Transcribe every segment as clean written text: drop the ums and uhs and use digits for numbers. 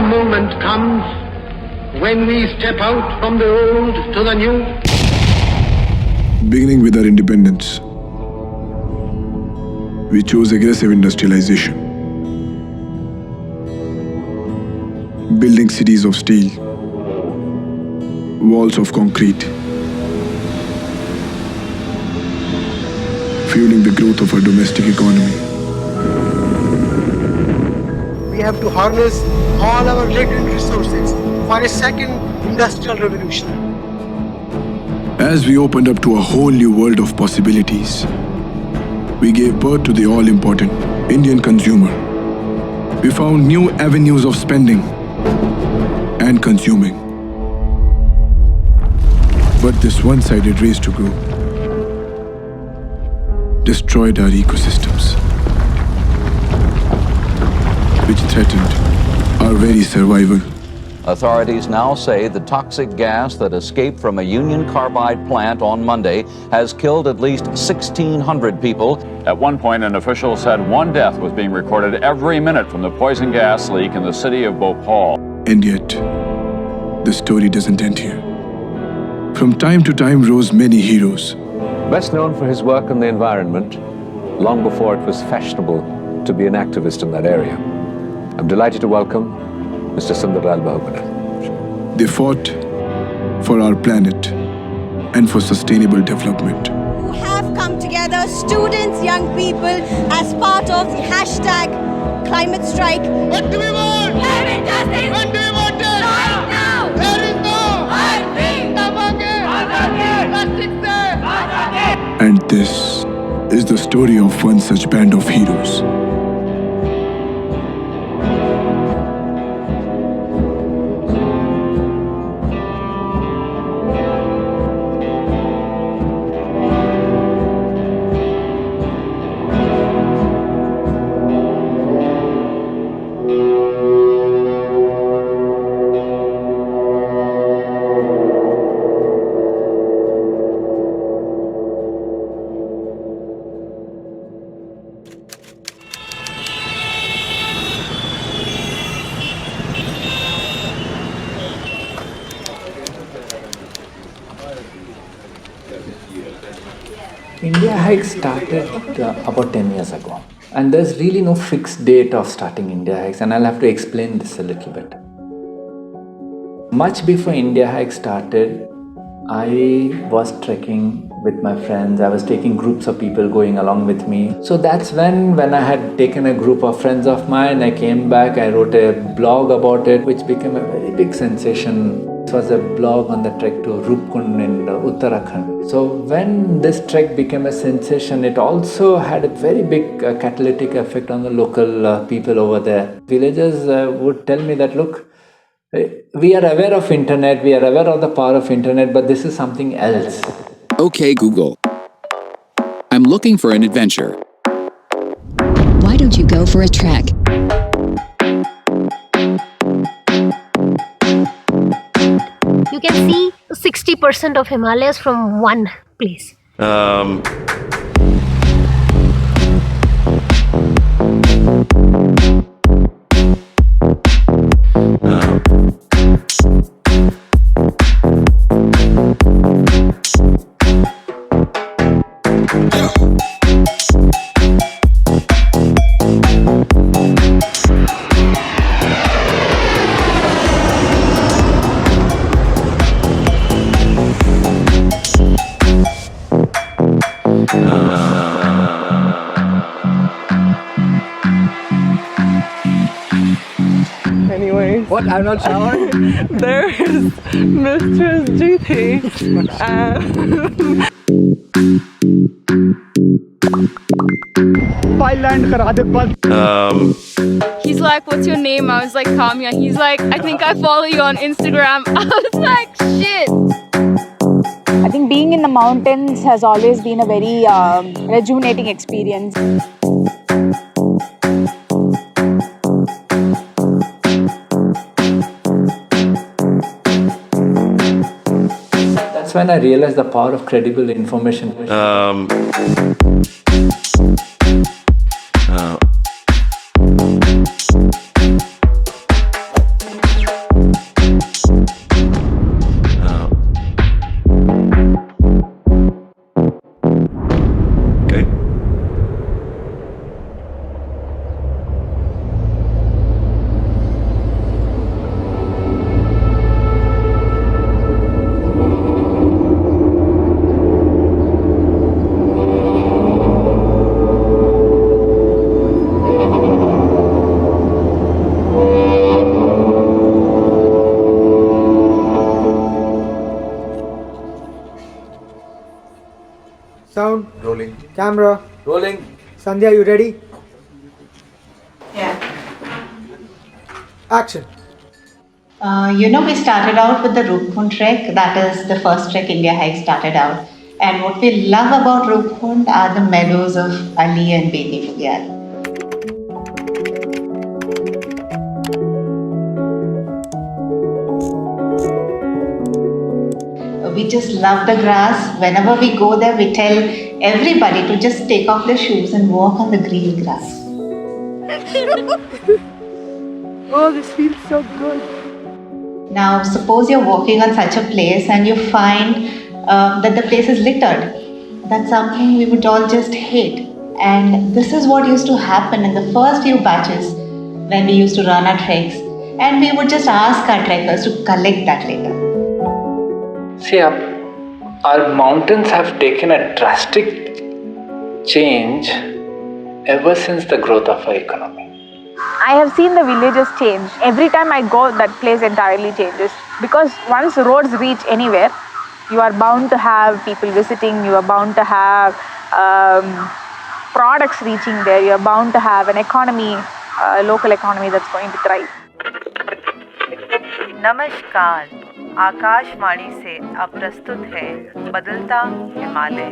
moment comes when we step out from the old to the new. Beginning with our independence, we chose aggressive industrialization, building cities of steel, walls of concrete, fueling the growth of our domestic economy. We have to harness all our latent resources for a second industrial revolution. As we opened up to a whole new world of possibilities, we gave birth to the all-important Indian consumer. We found new avenues of spending and consuming. But this one-sided race to grow destroyed our ecosystems, which threatened our very survival. Authorities now say the toxic gas that escaped from a Union Carbide plant on Monday has killed at least 1,600 people. At one point, an official said one death was being recorded every minute from the poison gas leak in the city of Bhopal. And yet, the story doesn't end here. From time to time rose many heroes. Best known for his work on the environment, long before it was fashionable to be an activist in that area. I'm delighted to welcome Mr. Sundarlal Bahuguna. They fought for our planet and for sustainable development. Who have come together, students, young people, as part of the hashtag climate strike. What do we want? Climate justice! When do we want it? Right now! There is no! I think! And this is the story of one such band of heroes. India Hike started about 10 years ago, and there's really no fixed date of starting India Hikes, and I'll have to explain this a little bit. Much before India Hike started, I was trekking with my friends. I was taking groups of people going along with me. So that's when I had taken a group of friends of mine, I came back, I wrote a blog about it, which became a very big sensation. It was a blog on the trek to Rupkund in Uttarakhand. So when this trek became a sensation, it also had a very big catalytic effect on the local people over there. Villagers would tell me that, look, we are aware of internet, we are aware of the power of internet, but this is something else. Okay, Google. I'm looking for an adventure. Why don't you go for a trek? You can see 60% of Himalayas from one place. Anyways, what? I'm not sure. There is Mistress GT. He's like, what's your name? I was like, Kamya. He's like, I think I follow you on Instagram. I was like, shit. I think being in the mountains has always been a very rejuvenating experience. That's when I realized the power of credible information. Sound. Rolling. Camera. Rolling. Sandhya, you ready? Yeah. Action. We started out with the Rupkund trek. That is the first trek India hike started out. And what we love about Rupkund are the meadows of Ali and Beti Bugyal. We just love the grass. Whenever we go there, we tell everybody to just take off their shoes and walk on the green grass. Oh, this feels so good. Now, suppose you're walking on such a place and you find that the place is littered. That's something we would all just hate. And this is what used to happen in the first few batches when we used to run our treks. And we would just ask our trekkers to collect that litter. See, our mountains have taken a drastic change ever since the growth of our economy. I have seen the villages change. Every time I go, that place entirely changes. Because once roads reach anywhere, you are bound to have people visiting, you are bound to have products reaching there, you are bound to have an economy, a local economy that's going to thrive. नमस्कार, आकाशवाणी से अब प्रस्तुत है बदलता Himalaya.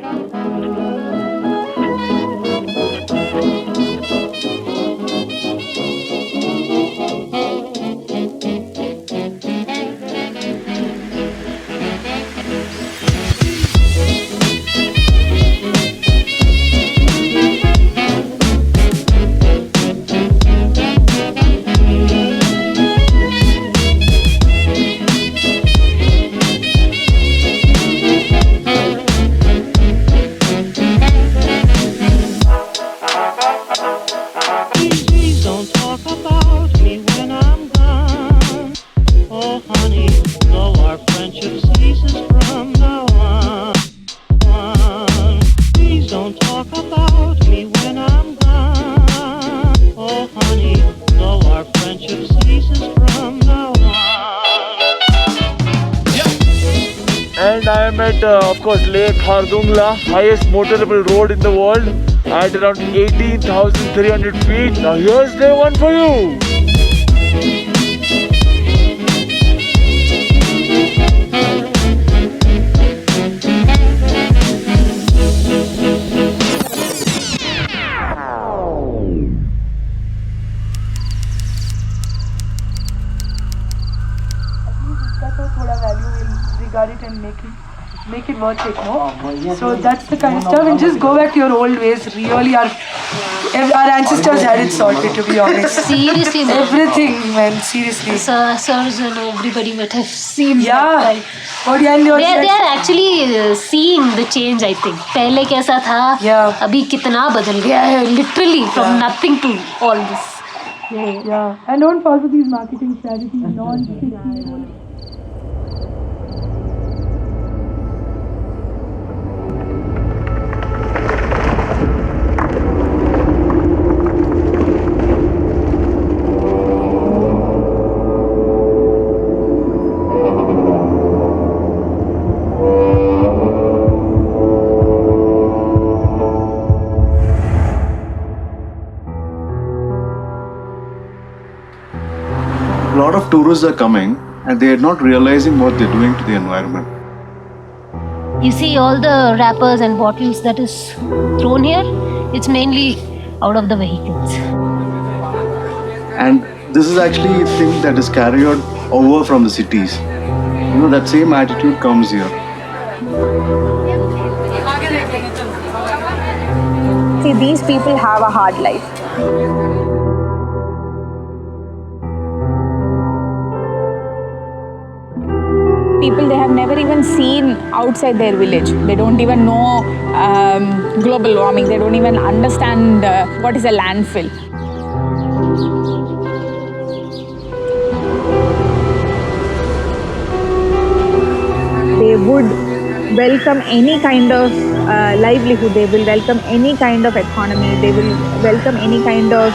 And I am at, of course, Lake Khardungla, highest motorable road in the world, at around 18,300 feet. Now here's day one for you. It and make it worth it, no? So that's the kind of stuff, and just go back to your old ways. Really, our ancestors had it sorted, to be honest. Seriously, man. Everything, man. Seriously. Sirs and everybody might have seen. Yeah. That. They are actually seeing the change. I think. पहले कैसा था? Yeah. अभी कितना बदल गया है? Literally from nothing to all this. Yeah. And don't follow these marketing strategies. Non-sticky. A lot of tourists are coming and they are not realizing what they're doing to the environment. You see all the wrappers and bottles that is thrown here, it's mainly out of the vehicles. And this is actually a thing that is carried over from the cities. That same attitude comes here. See, these people have a hard life. People, they have never even seen outside their village. They don't even know global warming. They don't even understand what is a landfill. They would welcome any kind of livelihood. They will welcome any kind of economy. They will welcome any kind of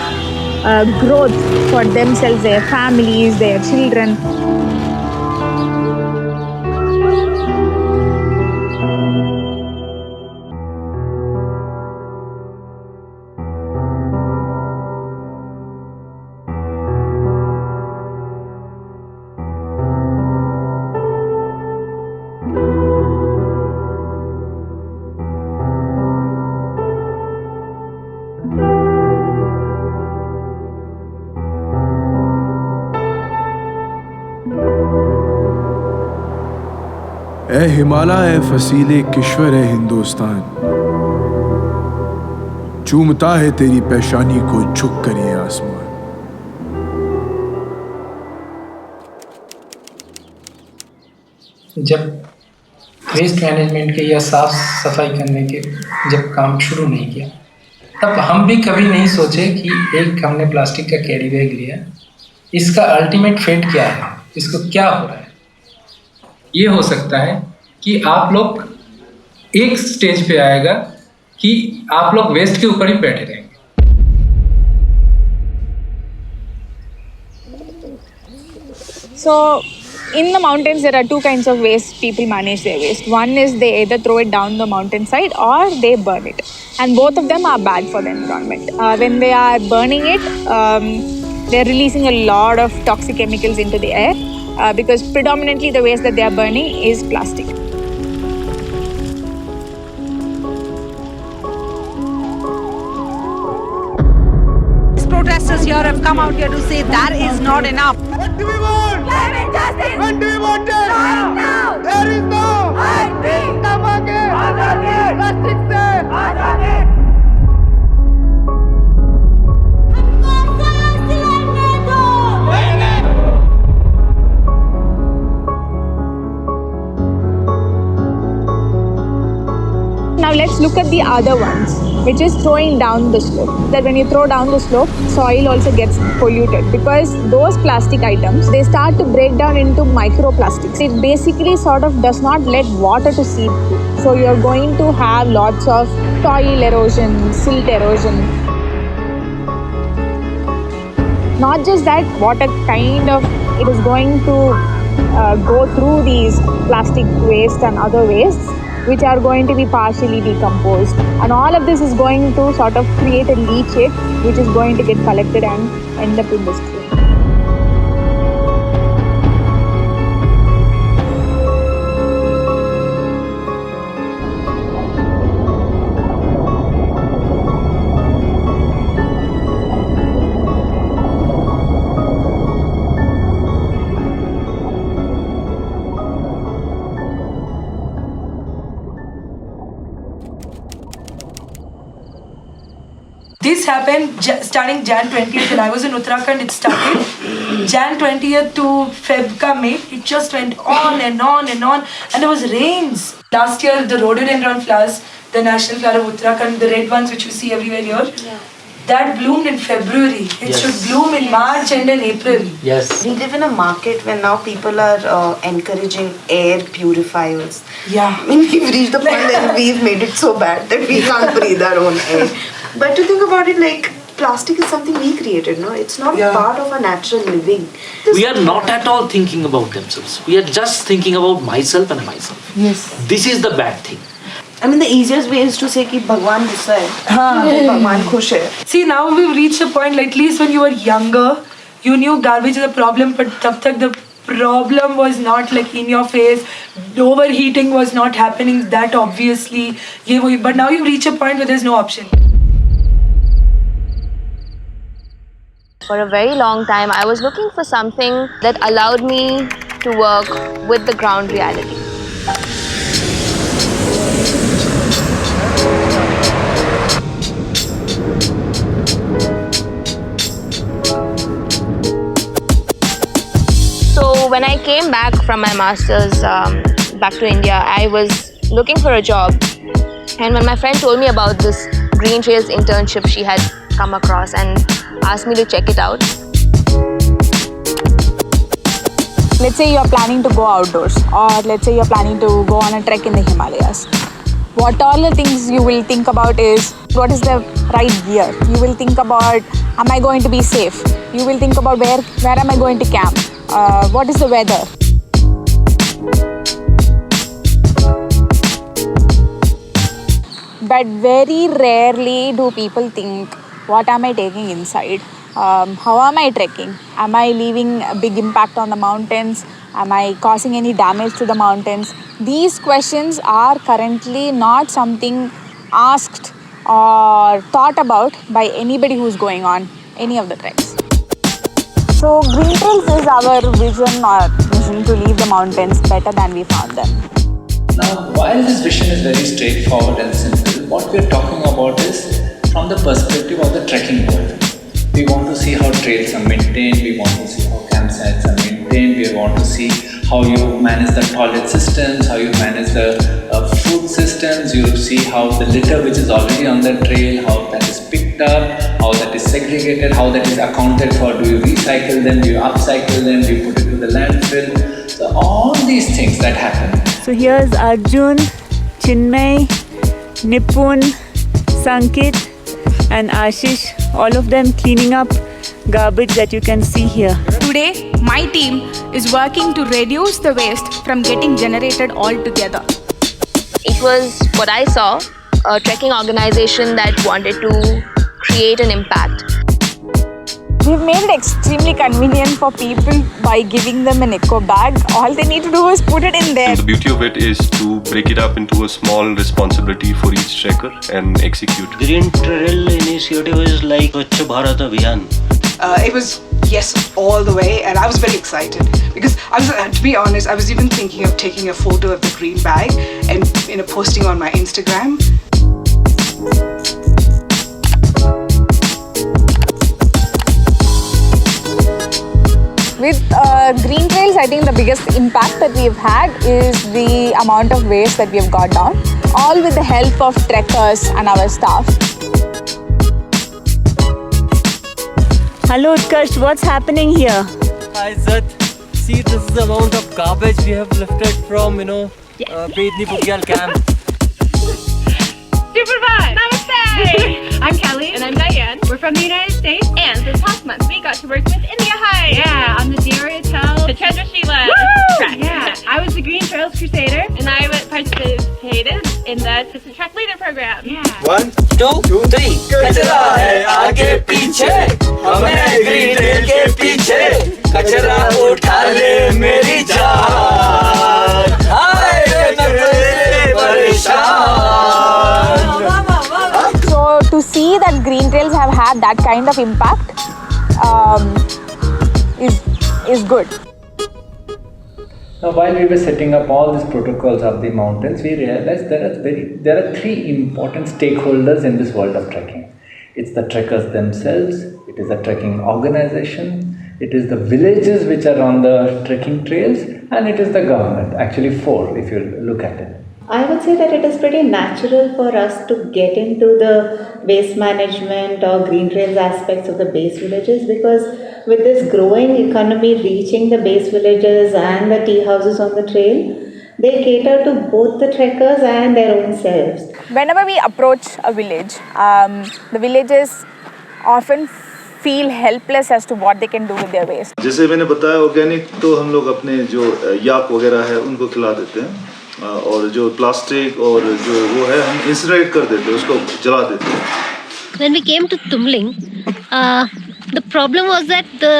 growth for themselves, their families, their children. ए हिमालय फसीले किश्वर है हिंदुस्तान, चूमता है तेरी पेशानी को झुक कर ये आसमान। जब waste management के या साफ सफाई करने के जब काम शुरू नहीं किया, तब हम भी कभी नहीं सोचे कि एक हमने प्लास्टिक का कैरी बैग लिया, इसका अल्टीमेट फेट क्या है, इसको क्या हो रहा है। ये हो सकता है कि आप लोग एक स्टेज पे आएगा कि आप लोग वेस्ट के ऊपर ही बैठे रहेंगे। So in the mountains there are two kinds of waste people manage their waste. One is they either throw it down the mountainside or they burn it, and both of them are bad for the environment. When they are burning it, they are releasing a lot of toxic chemicals into the air because predominantly the waste that they are burning is plastic. Protesters here have come out here to say that is not enough. What do we want? Climate justice. When do we want it? Right now. There is no. Come again. Plastic se. Now let's look at the other ones, which is throwing down the slope. That when you throw down the slope, soil also gets polluted because those plastic items, they start to break down into microplastics. It basically sort of does not let water to seep through. So you're going to have lots of soil erosion, silt erosion. Not just that, water kind of, it is going to go through these plastic waste and other wastes, which are going to be partially decomposed. And all of this is going to sort of create a leachate, which is going to get collected and end up in the stream. This happened starting Jan 20th when I was in Uttarakhand. It started Jan 20th to Feb ka May. It just went on and on and on, and there was rains. Last year, the rhododendron flowers, the national flower of Uttarakhand, the red ones which you see everywhere here, that bloomed in February. It should bloom in March and in April. Yes. We live in a market where now people are encouraging air purifiers. Yeah. I mean, we've reached the point where we've made it so bad that we can't breathe our own air. But to think about it, like, plastic is something we created, no? It's not a part of our natural living. We are not at all thinking about themselves. We are just thinking about myself and myself. Yes. This is the bad thing. I mean, the easiest way is to say कि भगवान गुस्सा है, भगवान खुश है. See, now we've reached a point, like, at least when you were younger, you knew garbage is a problem, but tab tak the problem was not like in your face. Overheating was not happening that obviously. But now you reach a point where there's no option. For a very long time, I was looking for something that allowed me to work with the ground reality. So when I came back from my master's back to India, I was looking for a job. And when my friend told me about this Green Trails internship she had come across and asked me to check it out. Let's say you're planning to go outdoors, or let's say you're planning to go on a trek in the Himalayas. What all the things you will think about is, what is the right gear? You will think about, am I going to be safe? You will think about where am I going to camp? What is the weather? But very rarely do people think, what am I taking inside? how am I trekking? Am I leaving a big impact on the mountains? Am I causing any damage to the mountains? These questions are currently not something asked or thought about by anybody who's going on any of the treks. So Green Trails is our vision or mission to leave the mountains better than we found them. Now, while this vision is very straightforward and simple, what we are talking about is from the perspective of the trekking world. We want to see how trails are maintained, we want to see how campsites are maintained, we want to see how you manage the toilet systems, how you manage the food systems, you see how the litter which is already on the trail, how that is picked up, how that is segregated, how that is accounted for. Do you recycle them, do you upcycle them, do you put it to the landfill? So all these things that happen. So here's Arjun, Chinmay, Nipun, Sankit and Ashish, all of them cleaning up garbage that you can see here. Today, my team is working to reduce the waste from getting generated altogether. It was what I saw, a trekking organization that wanted to create an impact. We've made it extremely convenient for people by giving them an eco bag. All they need to do is put it in there. The beauty of it is to break it up into a small responsibility for each trekker and execute. Green Trail initiative is like Swachh Bharat Abhiyan. It was yes all the way, and I was very excited because I was, to be honest, I was even thinking of taking a photo of the green bag and posting on my Instagram. With Green Trails, I think the biggest impact that we've had is the amount of waste that we've got down, all with the help of trekkers and our staff. Hello Utkarsh, what's happening here? Hi Zat, see this is the amount of garbage we have lifted from, Bedni Bugyal camp. Super fun! Namaste! I'm Kelly. And I'm Diane. We're from the United States. And this past month, we got to work with India High. Yeah, on the Dariatel to Chandrashila trek. Yeah, I was the Green Trails Crusader. And I participated in the Assistant Track Leader program. Yeah. 1, 2, 3. कचरा है आगे पीछे, हमें green trail के पीछे, कचरा उठा ले मेरी जान, हाय रे नजरे परेशान. So to see that Green Trails have had that kind of impact is good. Now, while we were setting up all these protocols of the mountains, we realized there are three important stakeholders in this world of trekking. It's the trekkers themselves, it is a trekking organization, it is the villages which are on the trekking trails, and it is the government. Actually 4 if you look at it. I would say that it is pretty natural for us to get into the waste management or green trails aspects of the base villages, because with this growing economy reaching the base villages and the tea houses on the trail, they cater to both the trekkers and their own selves. Whenever we approach a village, the villagers often feel helpless as to what they can do with their waste. जैसे मैंने बताया, organic तो हम लोग अपने जो याक वगैरह है उनको खिला देते हैं, और जो प्लास्टिक और जो वो है हम इंसिनरेट कर देते हैं, उसको जला देते हैं. When we came to Tumling, the problem was that the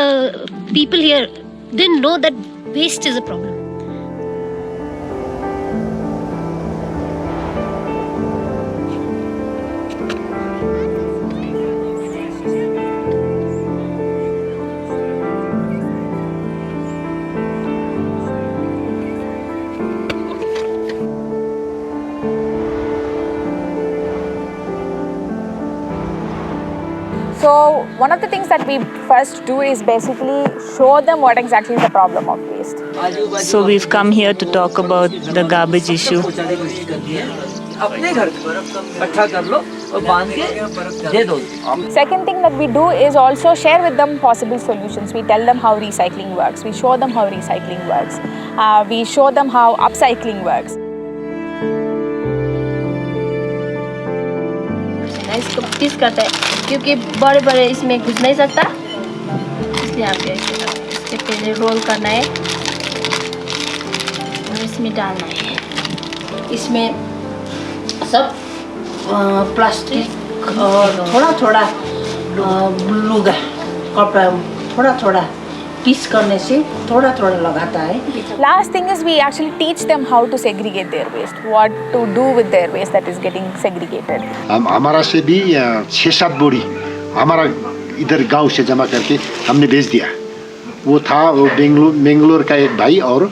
people here didn't know that waste is a problem. So one of the things that we first do is basically show them what exactly is the problem of waste. So we've come here to talk about the garbage issue. Second thing that we do is also share with them possible solutions. We tell them how recycling works. We show them how recycling works. We show them how upcycling works. इसको piece करते हैं क्योंकि बड़े बड़े इसमें घुस नहीं सकता, इसलिए आप इसके पहले रोल करना है और इसमें डालना है. इसमें सब प्लास्टिक और थोड़ा थोड़ा ग्लू कपड़ा थोड़ा थोड़ा पीस करने से थोड़ा थोड़ा लगाता है. Last thing is we actually teach them how to segregate their waste, what to do with their waste that is getting segregated. हमारा से भी 6-7 बोरी हमारा इधर गांव से जमा करके हमने भेज दिया. वो था वो बेंगलोर का एक भाई और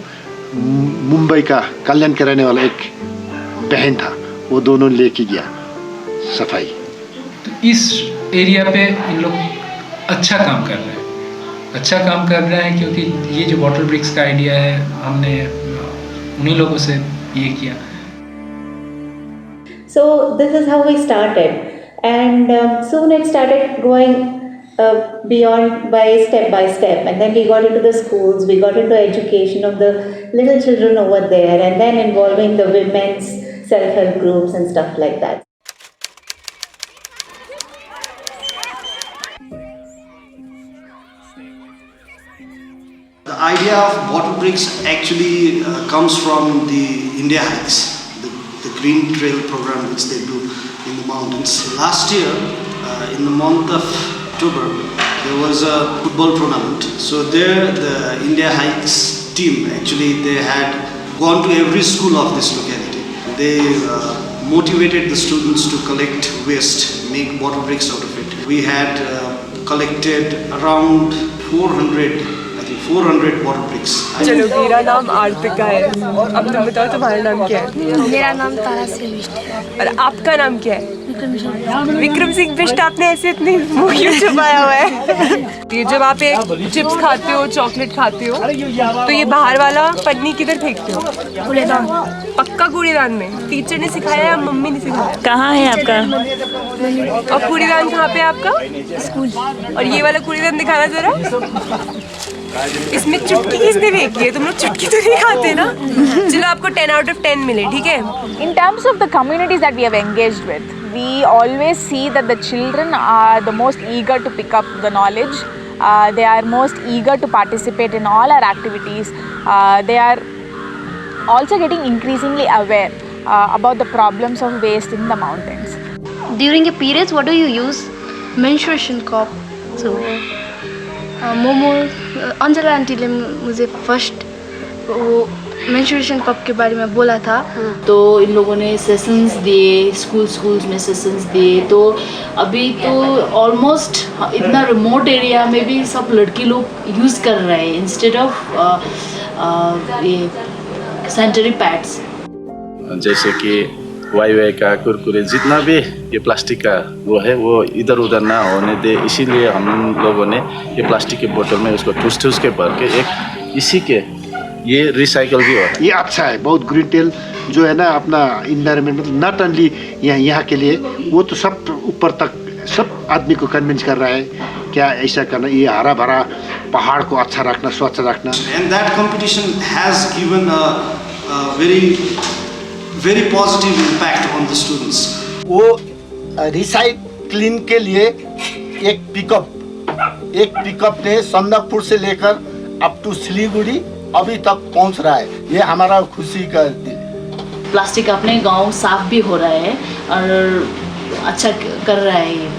मुंबई का कल्याण के रहने वाला एक बहन था. वो दोनों लेके गया सफाई. तो इस एरिया पे इन लोग अच्छा काम कर रहे हैं. अच्छा काम कर रहे हैं क्योंकि ये जो वाटर ब्रिक्स का आइडिया है हमने उन्हीं लोगों से ये किया. So this is how we started, and soon it started growing beyond by step, and then we got into the schools, we got into education of the little children over there, and then involving the women's self-help groups and stuff like that. The idea of water bricks actually comes from the India Hikes, the Green Trail program which they do in the mountains. Last year, in the month of October, there was a football tournament. So there, the India Hikes team actually they had gone to every school of this locality. They motivated the students to collect waste, make water bricks out of it. We had collected around 400 water bricks. चलो मेरा नाम आर्तिका है. अब तुम बताओ तुम्हारा नाम क्या है? मेरा नाम तारा सिंह बिष्ट है. और आपका नाम क्या है? विक्रम सिंह बिष्ट. आपने ऐसे इतने मुंह क्यों छुपाया हुआ है? ये जब आप एक चिप्स खाते हो, चॉकलेट खाते हो, तो ये बाहर वाला पन्नी किधर फेंकते हो? कूड़ेदान. पक्का कूड़ेदान में. टीचर ने सिखाया या मम्मी ने सिखाया? कहाँ है आपका? और कूड़ेदान कहाँ पे आपका? स्कूल. और ये वाला कूड़ेदान दिखाना जरा. इसमें चुटकी किसने फेंकी है? तुम लोग चुटकी तो नहीं खाते ना? चलो आपको 10 out of 10 मिले, ठीक है? In terms of the communities that we have engaged with, we always see that the children are the most eager to pick up the knowledge. They are most eager to participate in all our activities. They are also getting increasingly aware about the problems of waste in the mountains. During a periods, what do you use? Menstruation cup. So, momo Anjala aunty ने मुझे first वो menstruation cup के बारे में बोला था. तो इन लोगों ने सेशंस दिए, स्कूल्स में सेशंस दिए. तो अभी तो ऑलमोस्ट इतना रिमोट एरिया में भी सब लड़की लोग यूज़ कर रहे हैं इंस्टेड ऑफ ये सैनिटरी पैड्स. जैसे कि वाई का कुरकुरे जितना भी ये प्लास्टिक का वो है वो इधर उधर ना होने दे, इसीलिए हम लोगों ने ये प्लास्टिक के बोतल में उसको ठूस के भर के एक इसी के ये रिसाइकल भी हो रहा है. ये अच्छा है बहुत. ग्रीन टेल जो है ना अपना इन्वायरमेंट नॉट ओनली यहाँ के लिए, वो तो सब ऊपर तक सब आदमी को कन्विंस कर रहा है क्या ऐसा करना, ये हरा भरा पहाड़ को अच्छा रखना, स्वच्छ रखना. And that competition has given a very positive impact on the students. वो रिसाइक्लिंग के लिए एक पिकअप ने सन्दकपुर से लेकर अप टू सिलीगुड़ी अभी तक पहुंच रहा है. ये हमारा खुशी का दिन. प्लास्टिक अपने गांव साफ भी हो रहा है और अच्छा कर रहा है. ये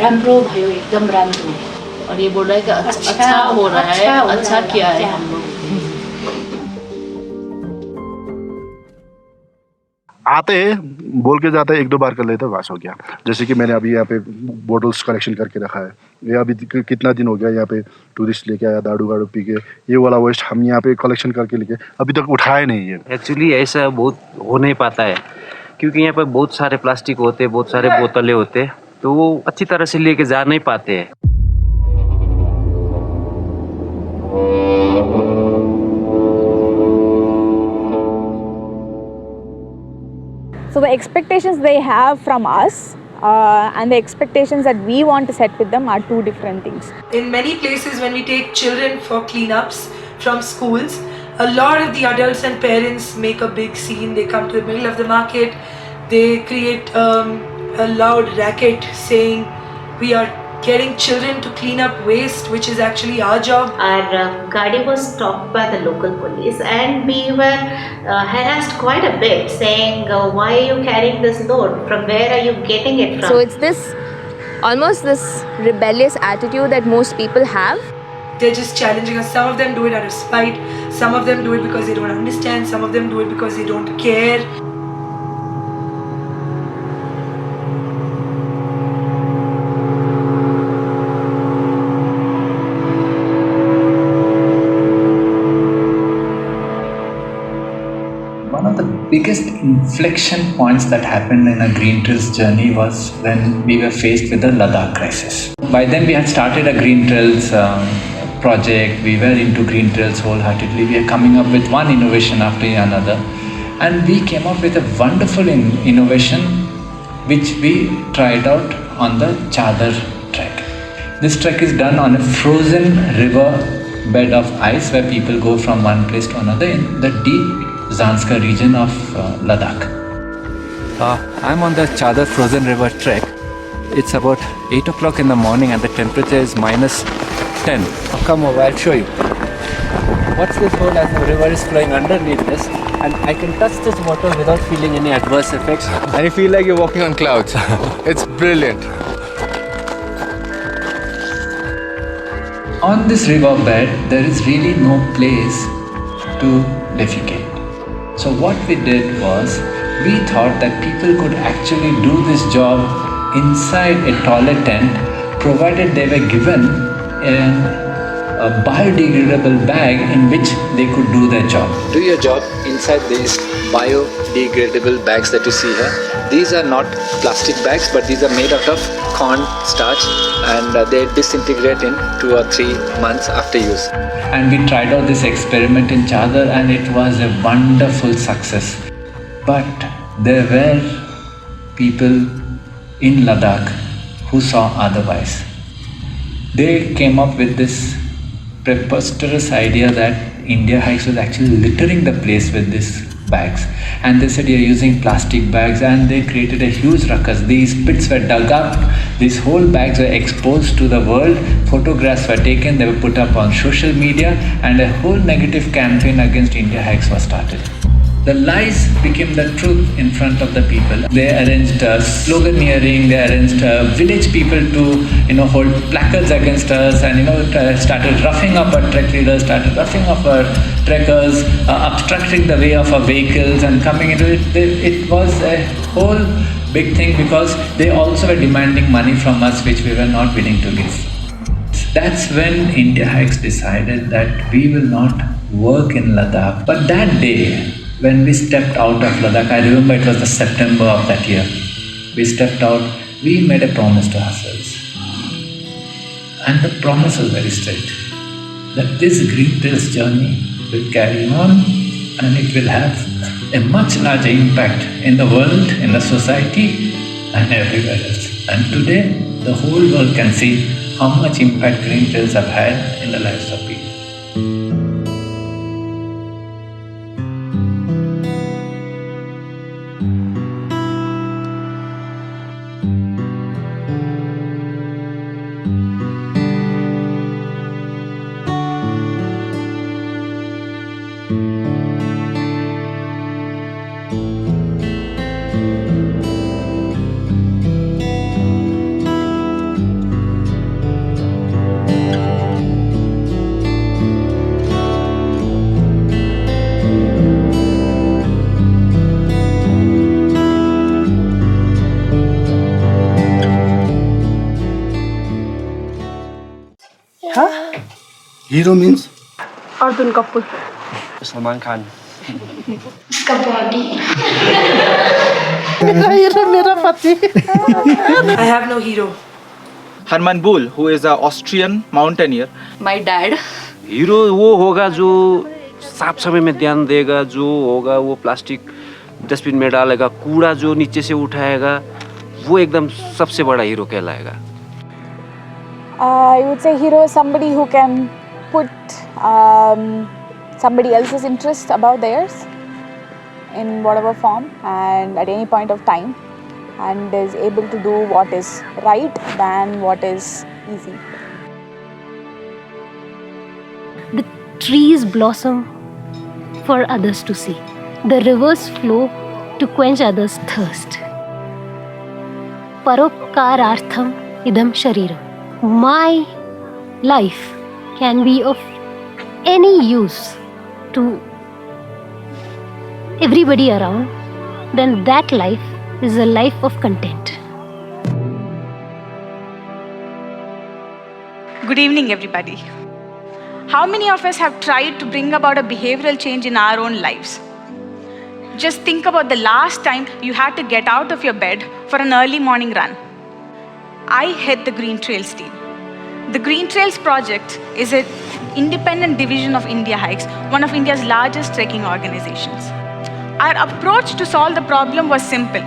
रामप्रो भाइयों एकदम रामप्रो. और ये बोल रहा है कि अच्छा हो रहा है, अच्छा किया है हम लोग. आते हैं बोल के जाते हैं, 1-2 बार कर लेते हैं, बस हो गया. जैसे कि मैंने अभी यहाँ पे बोटल्स कलेक्शन करके रखा है. ये अभी कितना दिन हो गया यहाँ पे टूरिस्ट लेके आया दारू पी के, ये वाला वेस्ट हम यहाँ पे कलेक्शन करके लेके अभी तक उठाए नहीं है. एक्चुअली ऐसा बहुत हो नहीं पाता है क्योंकि यहाँ पे बहुत सारे प्लास्टिक होते हैं, बहुत सारे बोतलें होते हैं, तो वो अच्छी तरह से लेके जा नहीं पाते हैं. So the expectations they have from us and the expectations that we want to set with them are two different things. In many places when we take children for cleanups from schools, a lot of the adults and parents make a big scene. They come to the middle of the market, they create a loud racket saying we are getting children to clean up waste, which is actually our job. Our Gadi was stopped by the local police and we were harassed quite a bit, saying why are you carrying this load, from where are you getting it from? So it's this almost this rebellious attitude that most people have. They're just challenging us. Some of them do it out of spite. Some of them do it because they don't understand. Some of them do it because they don't care. One of the biggest inflection points that happened in a Green Trails journey was when we were faced with the Ladakh crisis. By then we had started a Green Trails project. We were into Green Trails wholeheartedly. We are coming up with one innovation after another. And we came up with a wonderful innovation which we tried out on the Chadar trek. This trek is done on a frozen river bed of ice where people go from one place to another in the deep Zanskar region of Ladakh. I'm on the Chadar frozen river trek. It's about 8 o'clock in the morning and the temperature is -10. Come over, I'll show you. Watch this hole as the river is flowing underneath this, and I can touch this water without feeling any adverse effects. And you feel like you're walking on clouds. It's brilliant. On this riverbed, there is really no place to defecate. So what we did was, we thought that people could actually do this job inside a toilet tent, provided they were given a biodegradable bag in which they could do their job. Do your job inside these biodegradable bags that you see here. These are not plastic bags, but these are made out of corn starch, and they disintegrate in 2 or 3 months after use. And we tried out this experiment in Chadar and it was a wonderful success. But there were people in Ladakh who saw otherwise. They came up with this preposterous idea that India Hikes was actually littering the place with these bags. And they said, you're using plastic bags, and they created a huge ruckus. These pits were dug up, these whole bags were exposed to the world, photographs were taken, they were put up on social media, and a whole negative campaign against India Hikes was started. The lies became the truth in front of the people. They arranged sloganeering, they arranged village people to hold placards against us, and started roughing up our trek leaders, started roughing up our trekkers, obstructing the way of our vehicles and coming into it. It was a whole big thing because they also were demanding money from us which we were not willing to give. That's when India Hikes decided that we will not work in Ladakh. But that day, when we stepped out of Ladakh, I remember it was the September of that year, we stepped out, we made a promise to ourselves. And the promise was very straight, that this Green Trails journey will carry on and it will have a much larger impact in the world, in the society and everywhere else. And today, the whole world can see how much impact Green Trails have had in the lives of people. Hero means? Arjun Kapoor. Salman Khan. इसका body. I have no hero. Hermann Bull, who is an Austrian mountaineer. My dad. Hero वो होगा जो साफ समय में ध्यान देगा, जो होगा वो प्लास्टिक डस्टबिन में डालेगा, कूड़ा जो नीचे से उठाएगा, वो एकदम सबसे बड़ा हीरो कहलाएगा. I would say hero is somebody who can put somebody else's interest above theirs in whatever form and at any point of time, and is able to do what is right than what is easy. The trees blossom for others to see. The rivers flow to quench others' thirst. Paropkarartham idam shariram. My life can be of any use to everybody around, then that life is a life of content. Good evening, everybody. How many of us have tried to bring about a behavioral change in our own lives? Just think about the last time you had to get out of your bed for an early morning run. I head the Green Trails team. The Green Trails project is an independent division of India Hikes, one of India's largest trekking organizations. Our approach to solve the problem was simple: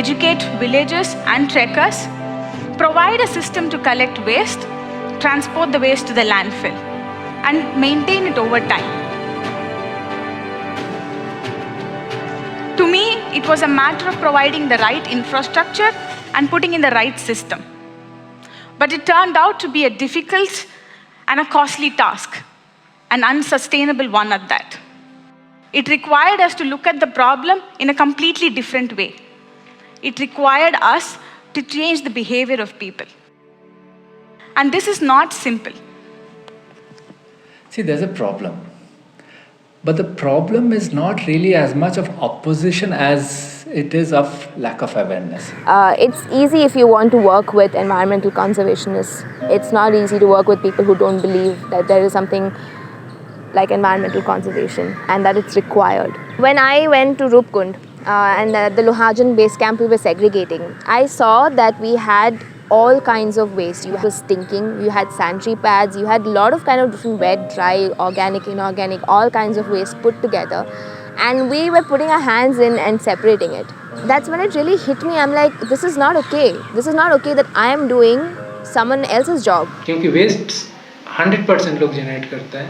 educate villagers and trekkers, provide a system to collect waste, transport the waste to the landfill, and maintain it over time. To me, it was a matter of providing the right infrastructure and putting in the right system. But it turned out to be a difficult and a costly task, an unsustainable one at that. It required us to look at the problem in a completely different way. It required us to change the behavior of people. And this is not simple. See, there's a problem. But the problem is not really as much of opposition as it is of lack of awareness. It's easy if you want to work with environmental conservationists. It's not easy to work with people who don't believe that there is something like environmental conservation and that it's required. When I went to Rupkund and the Lohajan base camp we were segregating, I saw that we had all kinds of waste. You had stinking, you had sanitary pads, you had a lot of kind of different wet, dry, organic, inorganic, all kinds of waste put together. And we were putting our hands in and separating it. That's when it really hit me. I'm like, this is not okay. This is not okay that I am doing someone else's job. क्योंकि waste 100% लोग generate करता है,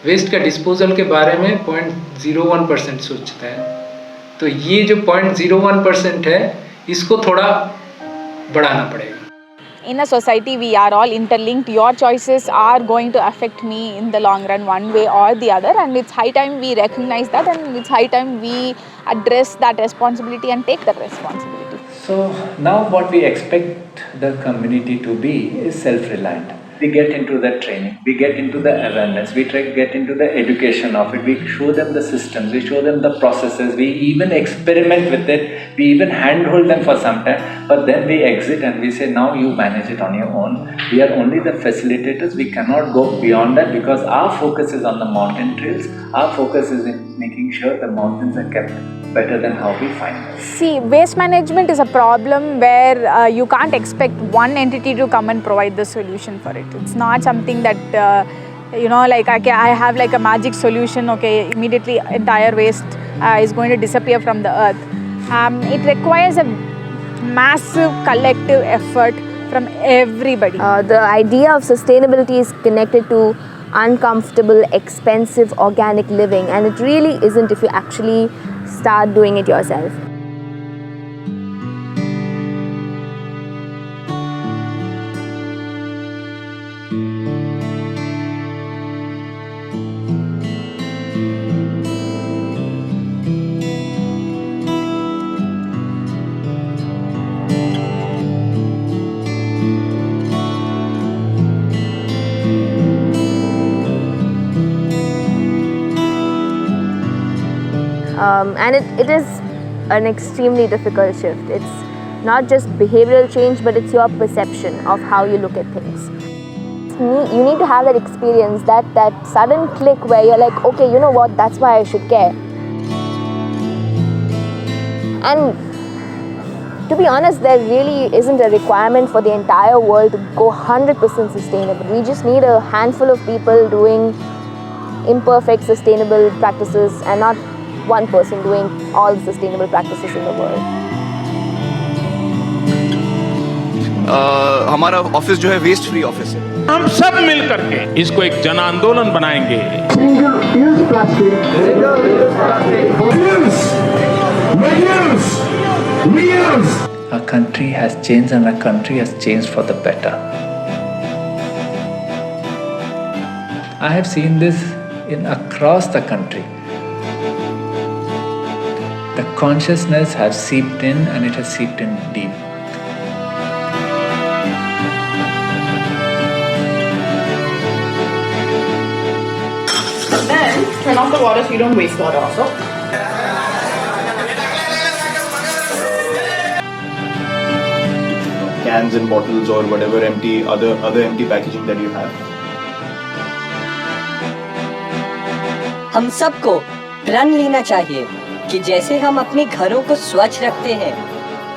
waste का disposal के बारे में 0.01% सोचता है. तो ये जो 0.01% है, इसको थोड़ा बढ़ाना पड़ेगा. In a society, we are all interlinked. Your choices are going to affect me in the long run, one way or the other. And it's high time we recognize that, and it's high time we address that responsibility and take that responsibility. So now what we expect the community to be is self-reliant. We get into the training, we get into the awareness, we get into the education of it, we show them the systems, we show them the processes, we even experiment with it, we even handhold them for some time, but then we exit and we say, now you manage it on your own. We are only the facilitators, we cannot go beyond that because our focus is on the mountain trails, our focus is in making sure the mountains are kept better than how we find them. See, waste management is a problem where you can't expect one entity to come and provide the solution for it. It's not something that, like I have like a magic solution, okay, immediately entire waste is going to disappear from the earth. It requires a massive collective effort from everybody. The idea of sustainability is connected to uncomfortable, expensive, organic living, and it really isn't if you actually start doing it yourself. And it is an extremely difficult shift. It's not just behavioral change, but it's your perception of how you look at things. You need to have that experience, that sudden click where you're like, okay, you know what, that's why I should care. And to be honest, there really isn't a requirement for the entire world to go 100% sustainable. We just need a handful of people doing imperfect sustainable practices and not one person doing all the sustainable practices in the world. हमारा office जो है waste free office है. हम सब मिल करके इसको एक जन आंदोलन बनाएंगे. Our country has changed and our country has changed for the better. I have seen this across the country. The consciousness has seeped in and it has seeped in deep. turn off the water so you don't waste water also. Cans and bottles or whatever empty other empty packaging that you have. हम सबको प्रण लेना चाहिए कि जैसे हम अपने घरों को स्वच्छ रखते हैं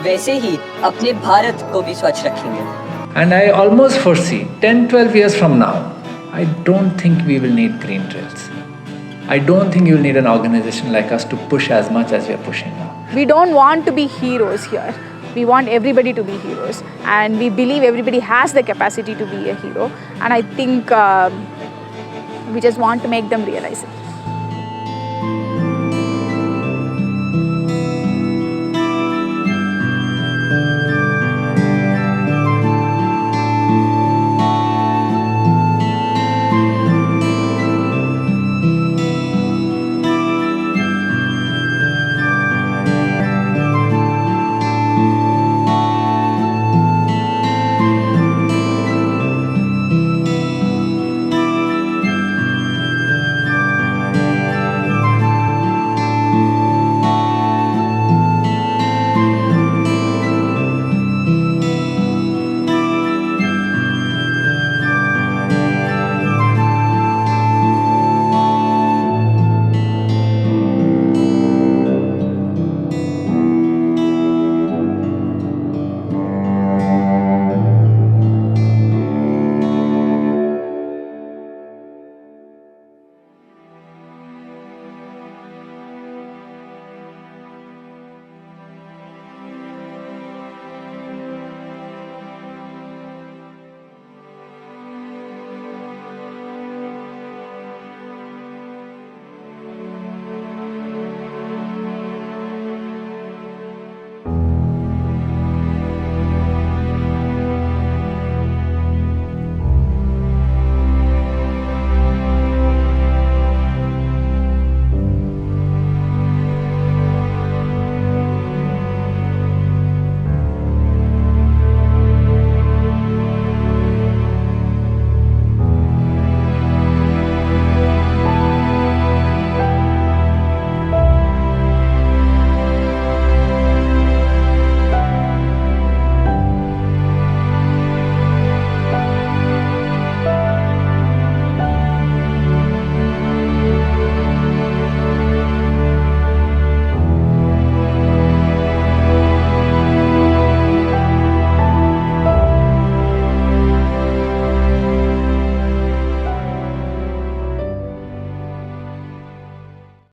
वैसे ही अपने भारत को भी स्वच्छ रखेंगे. And I almost foresee 10-12 years from now, I don't think we will need green trails. I don't think you'll need an organization like us to push as much as we are pushing now. We don't want to be heroes here. We want everybody to be heroes. And we believe everybody has the capacity to be a hero. And I think we just want to make them realize it.